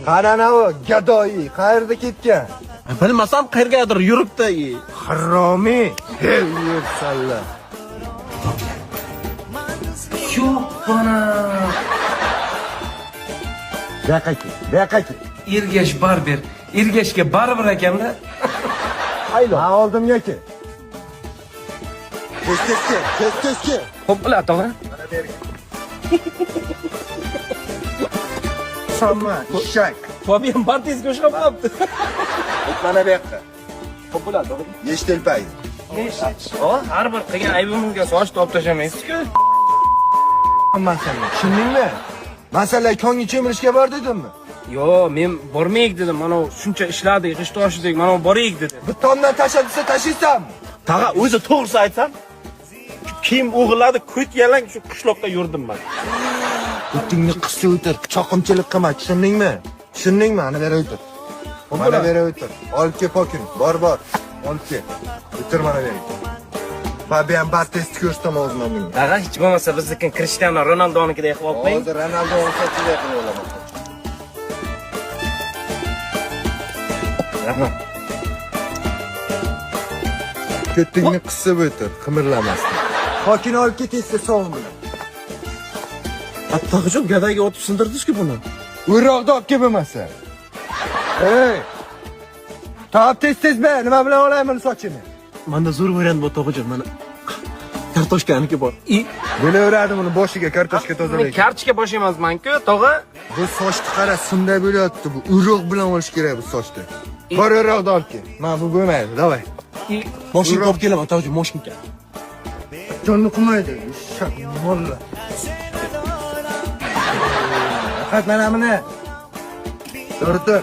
Qarana o gadoyi, qayerda ketgan? Bilmasam qayergadir yuribdi. Haromiy. Hey, yursallar. Yo'q, bana. Baqaki. Ergash barber. Ergashga baribir ekan-da. Aylo. Ha, oldimga-ki. Kes. Xo'p, bilat, tog'a. Mana bergin. Samma, shak. Fabian Bartesga o'xshab qolibdi. Mana bu yoqqa. Xo'p, bilat, tog'a. Yeshtilpay. Har bir qilgan aybimizga soch olib tashlamaysiz-ku. Masala. Tushundingmi? Masala kongi chemirishga bor dedimmi? Yo, men bormaylik dedim. Mana shuncha ishladik, g'ish toshidik, mana boraylik dedim. Bir tomdan tashladisa tashiysanmi? Tag'a o'zi to'g'risi aytsam, kiyim o'g'irladi, ko't yalang shu qishloqda yurdim men. O'tingni qisib o'tir, choqimchilik qilma, tushundingmi? Ana bera o'tir. Mana bera o'tir. Olib kel pokin, bor. Olib kel. O'tir mana bera. Fabian Bartesni ko'rsataman o'zimdan bunga. Tag'a hech bo'lmasa bizniki Cristiano Ronaldonikidek qilib olib qo'ying. Hozir Ronaldo olsa juda qilib olaman. Rahmat. Ko'tingni qisib o'tir, qimirlamasdan. Pokini olib ketaysiz sovun bilan. Attaqajon gadaga otib sindirdingiz-ku buni. O'roqda olib kel bo'lmasa. Ey! Top tez be, nima bilan olayman sochini? Menda zo'r variant bor tog'ajon, mana kartoshkaniki bor. Bo'laveradi buni boshiga kartoshka Men tozalaydi. kartoshka bosh emasman-ku, tog'a. Bu sochni qara, shunday bo'lyapti bu. Uruq bilan olish kerak bu sochni. Bor o'roqda olib kel. Mana bu bo'lmaydi, davay. Moshinka olib kelaman tog'ajon, moshinka. Jonni qilmaydi. Shaq, molla. Faqat mana buni. To'g'ri tur.